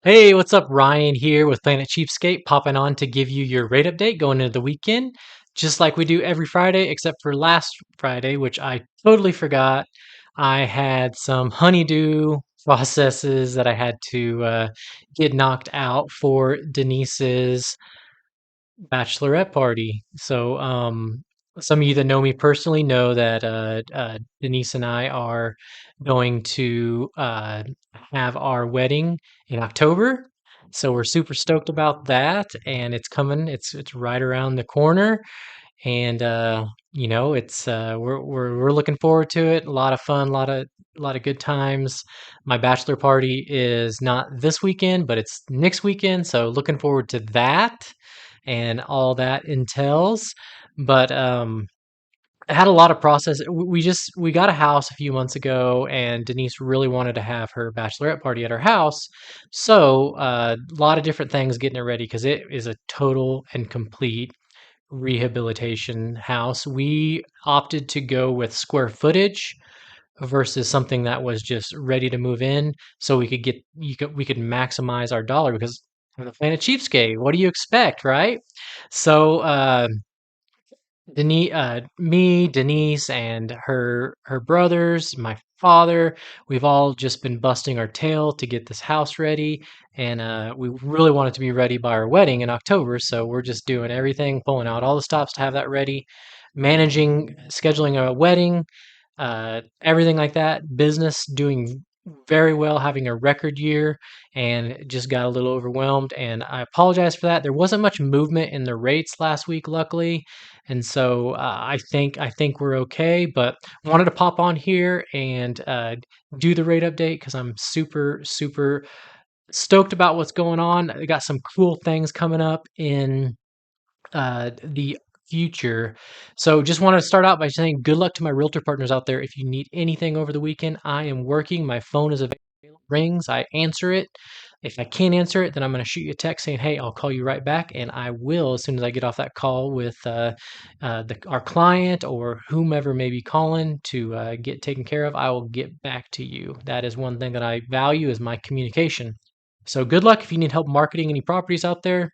Hey, what's up? Ryan here with Planet Cheapskate, popping on to give you your rate update going into the weekend, just like we do every Friday, except for last Friday, which I totally forgot. I had some honeydew processes that I had to get knocked out for Denise's bachelorette party. Some of you that know me personally know that Denise and I are going to have our wedding in October. So we're super stoked about that, and it's coming. It's right around the corner, and it's we're looking forward to it. A lot of fun, a lot of good times. My bachelor party is not this weekend, but it's next weekend. So looking forward to that and all that entails. But I had a lot of process. We got a house a few months ago, and Denise really wanted to have her bachelorette party at her house. So a lot of different things getting it ready because it is a total and complete rehabilitation house. We opted to go with square footage versus something that was just ready to move in, so we could maximize our dollar because we're the Planet Cheapskate. What do you expect, right? So Denise, and her brothers, my father, we've all just been busting our tail to get this house ready, and we really want it to be ready by our wedding in October. So we're just doing everything, pulling out all the stops to have that ready, managing, scheduling a wedding, everything like that. Business doing very well, having a record year, and just got a little overwhelmed. And I apologize for that. There wasn't much movement in the rates last week, luckily, and so I think we're okay. But wanted to pop on here and do the rate update because I'm super stoked about what's going on. I got some cool things coming up in the future. So just want to start out by saying good luck to my realtor partners out there. If you need anything over the weekend, I am working. My phone is available. Rings, I answer it. If I can't answer it, then I'm going to shoot you a text saying, "Hey, I'll call you right back," and I will as soon as I get off that call with our client or whomever may be calling to get taken care of. I will get back to you. That is one thing that I value is my communication. So good luck if you need help marketing any properties out there.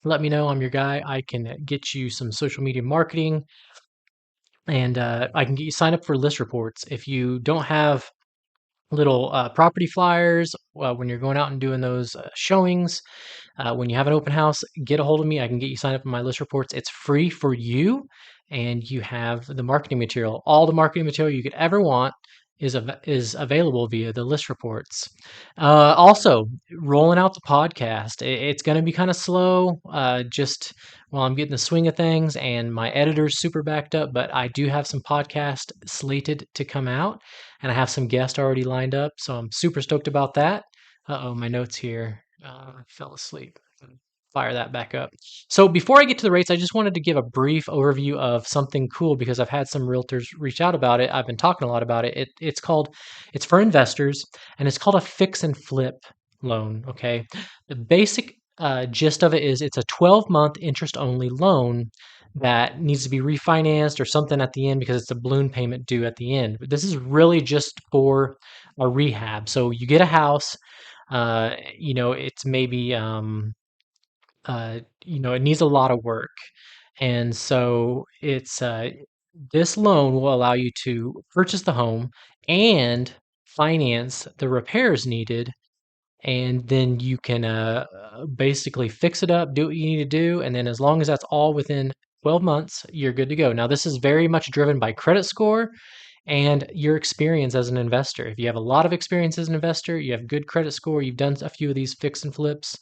Let me know. I'm your guy. I can get you some social media marketing, and I can get you signed up for list reports. If you don't have little property flyers when you're going out and doing those showings, when you have an open house, get a hold of me. I can get you signed up on my list reports. It's free for you, and you have the marketing material. All the marketing material you could ever want is available via the list reports. Also, rolling out the podcast. It's going to be kind of slow, just while I'm getting the swing of things, and my editor's super backed up. But I do have some podcast slated to come out, and I have some guests already lined up. So I'm super stoked about that. Uh-oh, my notes here. I fell asleep. Fire that back up. So before I get to the rates, I just wanted to give a brief overview of something cool because I've had some realtors reach out about it. I've been talking a lot about it. It's for investors, and it's called a fix and flip loan. Okay, the basic gist of it is it's a 12-month interest-only loan that needs to be refinanced or something at the end because it's a balloon payment due at the end. But this is really just for a rehab. So you get a house, it's maybe it needs a lot of work. And so this loan will allow you to purchase the home and finance the repairs needed, and then you can basically fix it up, do what you need to do, and then as long as that's all within 12 months, you're good to go. Now, this is very much driven by credit score and your experience as an investor. If you have a lot of experience as an investor, you have good credit score, you've done a few of these fix and flips,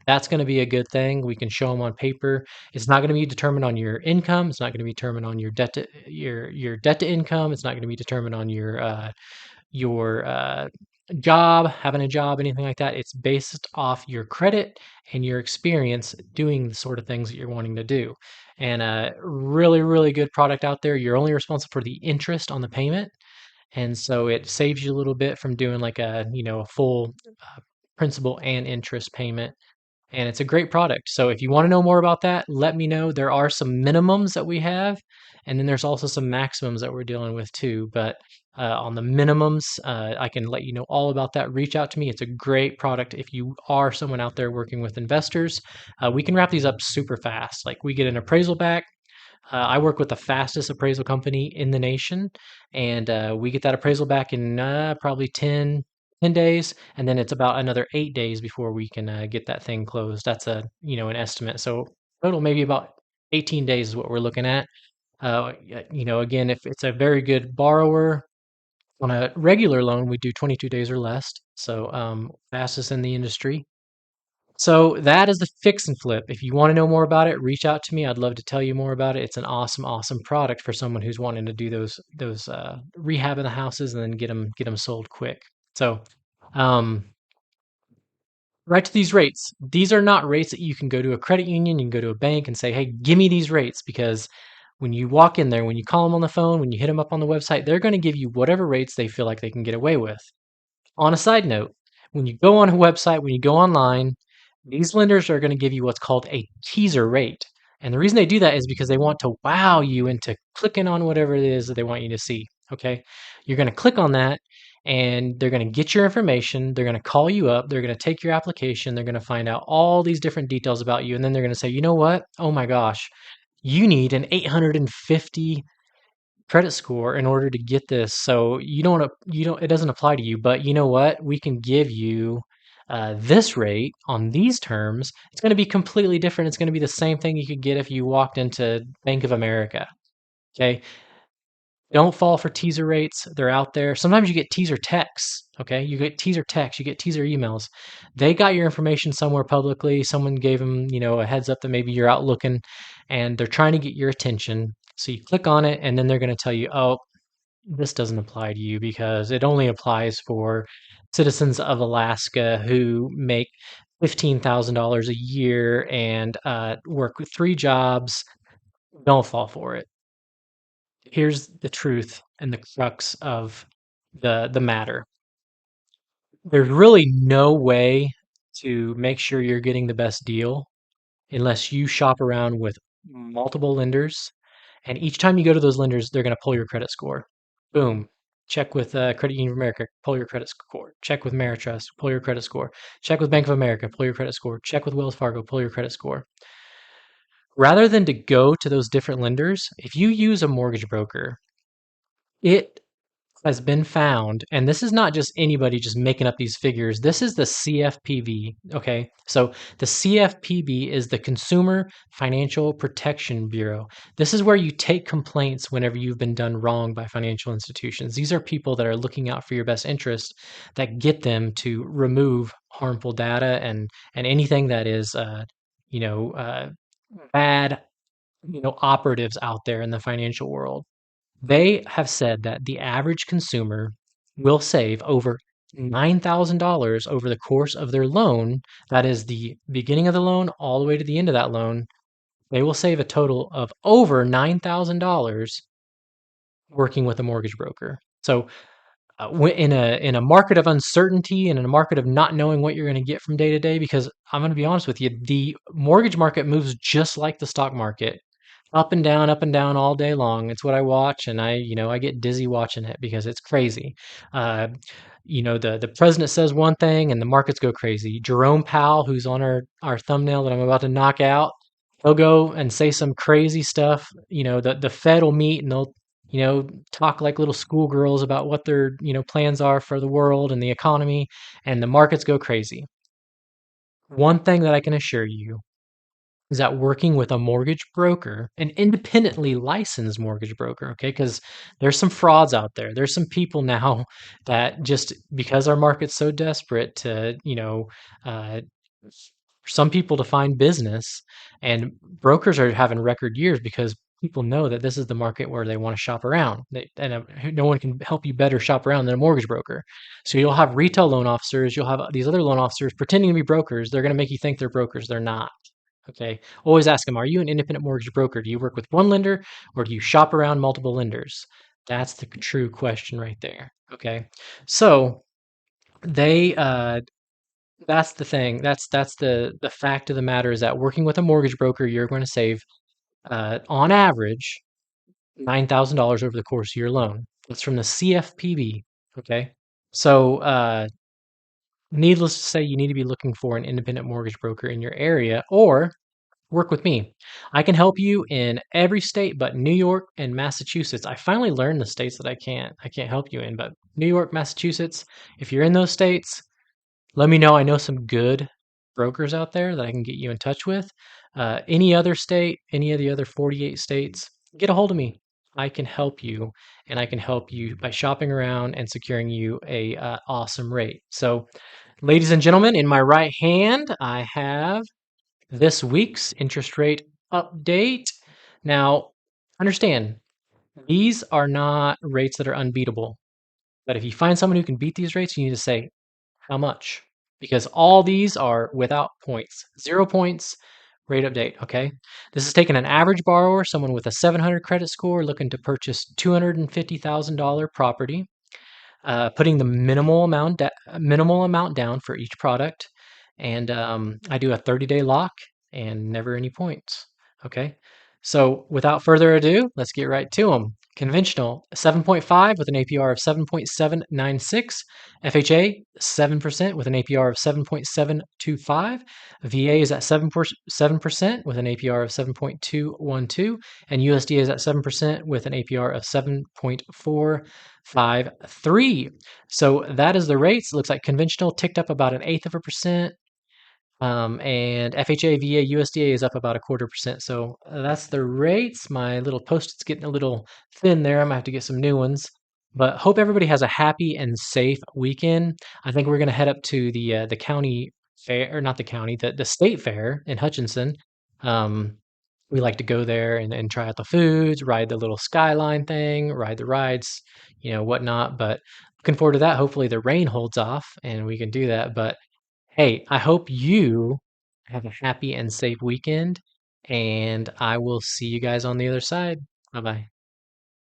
that's going to be a good thing. We can show them on paper. It's not going to be determined on your income. It's not going to be determined on your debt to income. It's not going to be determined on your job, having a job, anything like that. It's based off your credit and your experience doing the sort of things that you're wanting to do. And a really good product out there. You're only responsible for the interest on the payment, and so it saves you a little bit from doing like a full principal and interest payment. and it's a great product. So if you want to know more about that, let me know. There are some minimums that we have, and then there's also some maximums that we're dealing with too. But on the minimums, I can let you know all about that. Reach out to me. It's a great product if you are someone out there working with investors. We can wrap these up super fast. Like we get an appraisal back. I work with the fastest appraisal company in the nation, and we get that appraisal back in probably 10 days, and then it's about another 8 days before we can get that thing closed. That's an estimate. So total maybe about 18 days is what we're looking at. Again, if it's a very good borrower on a regular loan, we do 22 days or less. So fastest in the industry. So that is the fix and flip. If you want to know more about it, reach out to me. I'd love to tell you more about it. It's an awesome, awesome product for someone who's wanting to do those rehab of the houses and then get them sold quick. So, um, right to these rates. These are not rates that you can go to a credit union. You can go to a bank and say, "Hey, give me these rates," because when you walk in there, when you call them on the phone, when you hit them up on the website, they're going to give you whatever rates they feel like they can get away with. On a side note, when you go on a website, when you go online, these lenders are going to give you what's called a teaser rate. And the reason they do that is because they want to wow you into clicking on whatever it is that they want you to see. Okay. You're going to click on that and they're going to get your information. They're going to call you up. They're going to take your application. They're going to find out all these different details about you. And then they're going to say, you know what? Oh my gosh, you need an 850 credit score in order to get this. So it doesn't apply to you, but you know what? We can give you this rate on these terms. It's going to be completely different. It's going to be the same thing you could get if you walked into Bank of America. Okay. Don't fall for teaser rates. They're out there. Sometimes you get teaser texts. Okay. You get teaser texts, you get teaser emails. They got your information somewhere publicly. Someone gave them, a heads up that maybe you're out looking and they're trying to get your attention. So you click on it and then they're going to tell you, oh, this doesn't apply to you because it only applies for citizens of Alaska who make $15,000 a year and work with 3 jobs. Don't fall for it. Here's the truth and the crux of the matter. There's really no way to make sure you're getting the best deal unless you shop around with multiple lenders. And each time you go to those lenders, they're going to pull your credit score. Boom. Check with Credit Union of America, pull your credit score. Check with Ameritrust, pull your credit score. Check with Bank of America, pull your credit score. Check with Wells Fargo, pull your credit score. Rather than to go to those different lenders, if you use a mortgage broker, it has been found, and this is not just anybody just making up these figures. This is the CFPB. Okay. So the CFPB is the Consumer Financial Protection Bureau. This is where you take complaints whenever you've been done wrong by financial institutions. These are people that are looking out for your best interest that get them to remove harmful data and anything that is, you know, uh, bad, operatives out there in the financial world. They have said that the average consumer will save over $9,000 over the course of their loan. That is the beginning of the loan all the way to the end of that loan. They will save a total of over $9,000 working with a mortgage broker. So, in a market of uncertainty and in a market of not knowing what you're going to get from day to day, because I'm going to be honest with you, the mortgage market moves just like the stock market, up and down all day long. It's what I watch, and I get dizzy watching it because it's crazy. Uh, the president says one thing, and the markets go crazy. Jerome Powell, who's on our thumbnail that I'm about to knock out, he'll go and say some crazy stuff. The Fed will meet and they'll talk like little schoolgirls about what their plans are for the world and the economy, and the markets go crazy. One thing that I can assure you is that working with a mortgage broker, an independently licensed mortgage broker, okay? Because there's some frauds out there. There's some people now that just because our market's so desperate to, uh, some people to find business, and brokers are having record years because people know that this is the market where they want to shop around. No one can help you better shop around than a mortgage broker. So you'll have retail loan officers, you'll have these other loan officers pretending to be brokers. They're going to make you think they're brokers. They're not. Okay. Always ask them, are you an independent mortgage broker? Do you work with one lender or do you shop around multiple lenders? That's the true question right there. Okay. So they That's the thing. That's the fact of the matter is that working with a mortgage broker, you're going to save on average $9,000 over the course of your loan. That's from the CFPB. Okay. So, needless to say, you need to be looking for an independent mortgage broker in your area or work with me. I can help you in every state but New York and Massachusetts. I finally learned the states that I can't help you in, but New York, Massachusetts, if you're in those states, let me know. I know some good brokers out there that I can get you in touch with. Any other state, any of the other 48 states, get a hold of me. I can help you, and I can help you by shopping around and securing you a awesome rate. So, ladies and gentlemen, in my right hand, I have this week's interest rate update. Now, understand these are not rates that are unbeatable. But if you find someone who can beat these rates, you need to say, how much? Because all these are without points. 0 points, rate update, okay? This is taking an average borrower, someone with a 700 credit score looking to purchase $250,000 property, putting the minimal amount down for each product, and I do a 30-day lock and never any points. Okay, so without further ado, let's get right to them. Conventional 7.5 with an APR of 7.796, FHA 7% with an APR of 7.725, VA is at 7% with an APR of 7.212, and USDA is at 7% with an APR of 7.453. So that is the rates. It looks like conventional ticked up about an eighth of a percent. And FHA, VA, USDA is up about a quarter percent. So that's the rates. My little post-it's getting a little thin there. I'm gonna have to get some new ones. But hope everybody has a happy and safe weekend. I think we're gonna head up to the county fair, or not the county, the state fair in Hutchinson. Um, we like to go there and try out the foods, ride the little skyline thing, ride the rides, whatnot. But looking forward to that. Hopefully the rain holds off and we can do that. But hey, I hope you have a happy and safe weekend, and I will see you guys on the other side. Bye bye.